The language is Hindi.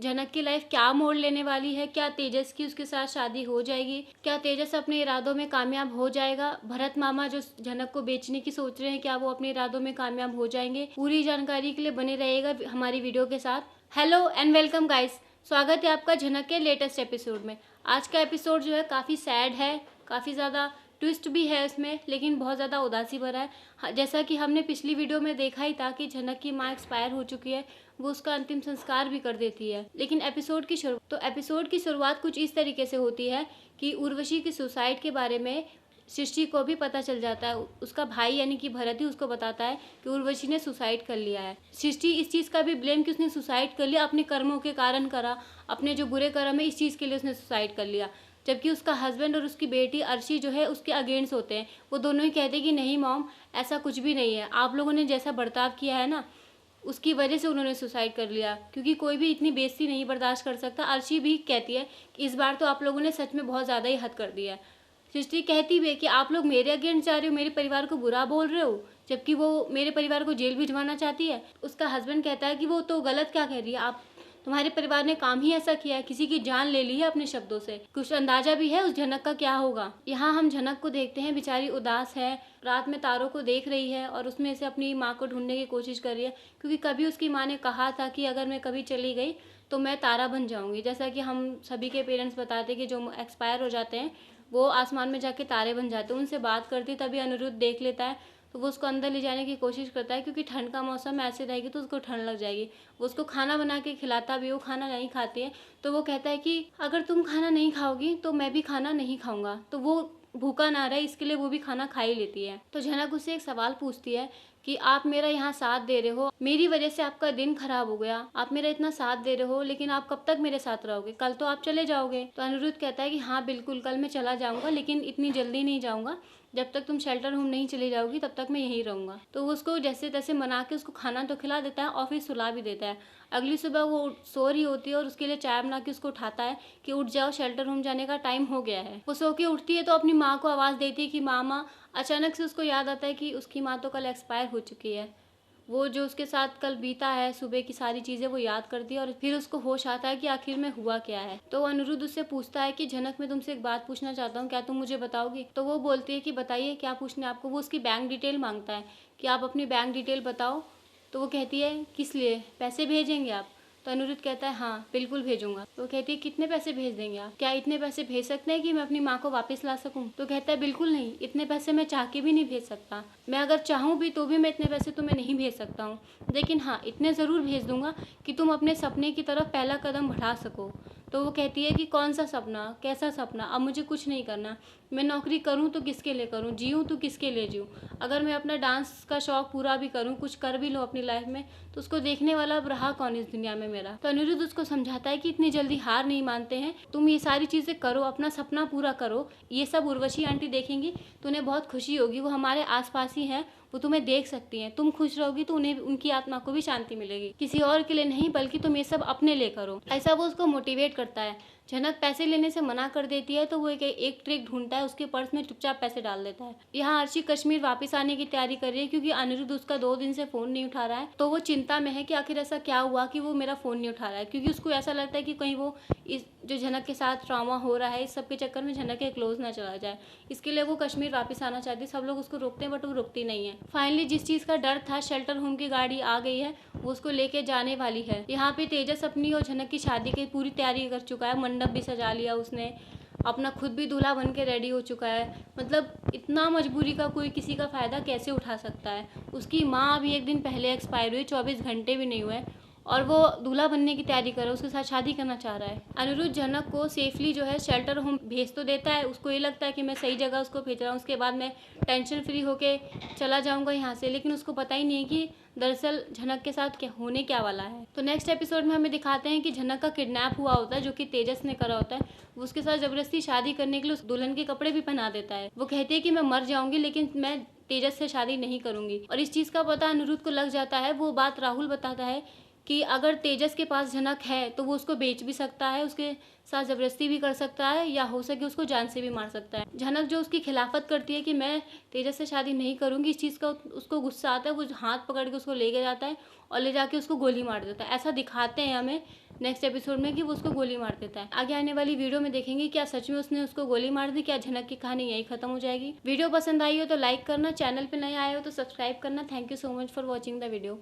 जनक की लाइफ क्या मोड़ लेने वाली है, क्या तेजस की उसके साथ शादी हो जाएगी, क्या तेजस अपने इरादों में कामयाब हो जाएगा, भरत मामा जो जनक को बेचने की सोच रहे हैं क्या वो अपने इरादों में कामयाब हो जाएंगे। पूरी जानकारी के लिए बने रहिएगा हमारी वीडियो के साथ। हेलो एंड वेलकम गाइस, स्वागत है आपका जनक के लेटेस्ट एपिसोड में। आज का एपिसोड जो है काफ़ी सैड है, काफ़ी ज़्यादा ट्विस्ट भी है इसमें, लेकिन बहुत ज़्यादा उदासी भरा है। जैसा कि हमने पिछली वीडियो में देखा ही था कि जनक की माँ एक्सपायर हो चुकी है, वो उसका अंतिम संस्कार भी कर देती है। लेकिन एपिसोड की शुरुआत कुछ इस तरीके से होती है कि उर्वशी की सुसाइड के बारे में सृष्टि को भी पता चल जाता है। उसका भाई यानी कि भरत ही उसको बताता है कि उर्वशी ने सुसाइड कर लिया है। सृष्टि इस चीज़ का भी ब्लेम कि उसने सुसाइड कर लिया अपने कर्मों के कारण करा, अपने जो बुरे कर्म है इस चीज़ के लिए उसने सुसाइड कर लिया। जबकि उसका हस्बैंड और उसकी बेटी अर्शी जो है उसके अगेंस्ट होते हैं। वो दोनों ही कहते हैं कि नहीं मॉम, ऐसा कुछ भी नहीं है, आप लोगों ने जैसा बर्ताव किया है ना उसकी वजह से उन्होंने सुसाइड कर लिया, क्योंकि कोई भी इतनी बेइज्जती नहीं बर्दाश्त कर सकता। अर्शी भी कहती है कि इस बार तो आप लोगों ने सच में बहुत ज़्यादा ही हद कर दिया है। सृष्टि कहती भी है कि आप लोग मेरे अगेंस्ट जा रहे हो, मेरे परिवार को बुरा बोल रहे हो, जबकि वो मेरे परिवार को जेल भिजवाना चाहती है। उसका हस्बैंड कहता है कि वो तो गलत क्या कह रही है, आप तुम्हारे परिवार ने काम ही ऐसा किया है, किसी की जान ले ली है अपने शब्दों से। कुछ अंदाजा भी है उस झनक का क्या होगा। यहाँ हम झनक को देखते हैं, बेचारी उदास है, रात में तारों को देख रही है और उसमें से अपनी माँ को ढूंढने की कोशिश कर रही है, क्योंकि कभी उसकी माँ ने कहा था कि अगर मैं कभी चली गई तो मैं तारा बन जाऊंगी। जैसा कि हम सभी के पेरेंट्स बताते हैं कि जो एक्सपायर हो जाते हैं वो आसमान में जाके तारे बन जाते हैं। उनसे बात करती तभी अनिरुद्ध देख लेता है, तो वो उसको अंदर ले जाने की कोशिश करता है, क्योंकि ठंड का मौसम ऐसे रहेगी तो उसको ठंड लग जाएगी। वो उसको खाना बना के खिलाता भी, वो खाना नहीं खाती है, तो वो कहता है कि अगर तुम खाना नहीं खाओगी तो मैं भी खाना नहीं खाऊंगा। तो वो भूखा ना रहे इसके लिए वो भी खाना खा ही लेती है। तो झनक उससे एक सवाल पूछती है कि आप मेरा यहाँ साथ दे रहे हो, मेरी वजह से आपका दिन खराब हो गया, आप मेरा इतना साथ दे रहे हो, लेकिन आप कब तक मेरे साथ रहोगे, कल तो आप चले जाओगे। तो अनिरुद्ध कहता है कि हाँ बिल्कुल, कल मैं चला जाऊंगा, लेकिन इतनी जल्दी नहीं जाऊंगा, जब तक तुम शेल्टर होम नहीं चली जाओगी तब तक मैं यहीं रहूंगा। तो वो उसको जैसे तैसे मना के उसको खाना तो खिला देता है और फिर सुला भी देता है। अगली सुबह वो सो रही होती है और उसके लिए चाय बना के उसको उठाता है कि उठ जाओ, शेल्टर होम जाने का टाइम हो गया है। वो सो के उठती है तो अपनी माँ को आवाज़ देती है कि मामा। अचानक से उसको याद आता है कि उसकी माँ तो कल एक्सपायर हो चुकी है। वो जो उसके साथ कल बीता है, सुबह की सारी चीज़ें वो याद करती है और फिर उसको होश आता है कि आखिर में हुआ क्या है। तो अनिरुद्ध उससे पूछता है कि झनक, मैं तुमसे एक बात पूछना चाहता हूँ, क्या तुम मुझे बताओगी। तो वो बोलती है कि बताइए क्या पूछना है आपको। वो उसकी बैंक डिटेल मांगता है कि आप अपनी बैंक डिटेल बताओ। तो वो कहती है किस लिए, पैसे भेजेंगे आप। तो अनिरुद्ध कहता है हाँ बिल्कुल भेजूंगा। तो कहती है कितने पैसे भेज देंगे आप, क्या इतने पैसे भेज सकते हैं कि मैं अपनी माँ को वापस ला सकूं। तो कहता है बिल्कुल नहीं, इतने पैसे मैं चाह के भी नहीं भेज सकता, मैं अगर चाहूँ भी तो भी मैं इतने पैसे तुम्हें नहीं भेज सकता हूँ, लेकिन हाँ इतने ज़रूर भेज दूंगा कि तुम अपने सपने की तरफ पहला कदम बढ़ा सको। तो वो कहती है कि कौन सा सपना, कैसा सपना, अब मुझे कुछ नहीं करना, मैं नौकरी करूँ तो किसके लिए करूँ, जीऊँ तो किसके लिए जीऊँ, अगर मैं अपना डांस का शौक पूरा भी करूँ, कुछ कर भी लूँ अपनी लाइफ में, तो उसको देखने वाला अब रहा कौन इस दुनिया में मेरा। तो अनिरुद्ध उसको समझाता है कि इतनी जल्दी हार नहीं मानते हैं, तुम ये सारी चीज़ें करो, अपना सपना पूरा करो, ये सब उर्वशी आंटी देखेंगी तो उन्हें बहुत खुशी होगी, वो हमारे आसपास ही हैं, वो तुम्हें देख सकती हैं, तुम खुश रहोगी तो उन्हें, उनकी आत्मा को भी शांति मिलेगी, किसी और के लिए नहीं बल्कि तुम ये सब अपने लिए करो। ऐसा वो उसको मोटिवेट करता है। झनक पैसे लेने से मना कर देती है तो वो एक ट्रिक ढूंढता है, उसके पर्स में चुपचाप पैसे डाल देता है। यहाँ अर्शी कश्मीर वापस आने की तैयारी कर रही है, क्योंकि अनिरुद्ध उसका 2 दिन से फ़ोन नहीं उठा रहा है। तो वो चिंता में है कि आखिर ऐसा क्या हुआ कि वो मेरा फ़ोन नहीं उठा रहा है, क्योंकि उसको ऐसा लगता है कि कहीं वो इस जो झनक के साथ ट्रॉमा हो रहा है इस सब के चक्कर में झनक के क्लोज ना चला जाए। इसके लिए वो कश्मीर वापस आना चाहती है। सब लोग उसको रोकते हैं बट वो रुकती नहीं है। फाइनली जिस चीज़ का डर था, शेल्टर होम की गाड़ी आ गई है, वो उसको लेके जाने वाली है। यहाँ पे तेजस अपनी और झनक की शादी की पूरी तैयारी कर चुका है, मंडप भी सजा लिया उसने, अपना खुद भी दूल्हा बन के रेडी हो चुका है। मतलब इतना मजबूरी का कोई किसी का फ़ायदा कैसे उठा सकता है। उसकी माँ अभी 1 दिन पहले एक्सपायर हुई, 24 घंटे भी नहीं हुए और वो दूल्हा बनने की तैयारी कर रहा है, उसके साथ शादी करना चाह रहा है। अनिरुद्ध झनक को सेफली जो है शेल्टर होम भेज तो देता है, उसको ये लगता है कि मैं सही जगह उसको भेज रहा हूँ, उसके बाद मैं टेंशन फ्री होके चला जाऊँगा यहाँ से, लेकिन उसको पता ही नहीं है कि दरअसल झनक के साथ क्या होने क्या वाला है। तो नेक्स्ट एपिसोड में हमें दिखाते हैं कि झनक का किडनैप हुआ होता है, जो कि तेजस ने करा होता है। वो उसके साथ जबरदस्ती शादी करने के लिए उस दुल्हन के कपड़े भी पहना देता है। वो कहती है कि मैं मर जाऊंगी लेकिन मैं तेजस से शादी नहीं करूंगी, और इस चीज़ का पता अनिरुद्ध को लग जाता है। वो बात राहुल बताता है कि अगर तेजस के पास झनक है तो वो उसको बेच भी सकता है, उसके साथ ज़बरदस्ती भी कर सकता है, या हो सके उसको जान से भी मार सकता है। झनक जो उसकी खिलाफत करती है कि मैं तेजस से शादी नहीं करूँगी, इस चीज़ का उसको गुस्सा आता है, वो हाथ पकड़ के उसको लेके जाता है और ले जाके उसको गोली मार देता है। ऐसा दिखाते हैं हमें नेक्स्ट एपिसोड में कि वो उसको गोली मार देता है। आगे आने वाली वीडियो में देखेंगे क्या सच में उसने उसको गोली मार दी, क्या झनक की कहानी यही खत्म हो जाएगी। वीडियो पसंद आई हो तो लाइक करना, चैनल पे नए आए हो तो सब्सक्राइब करना। Thank you so much for watching the video.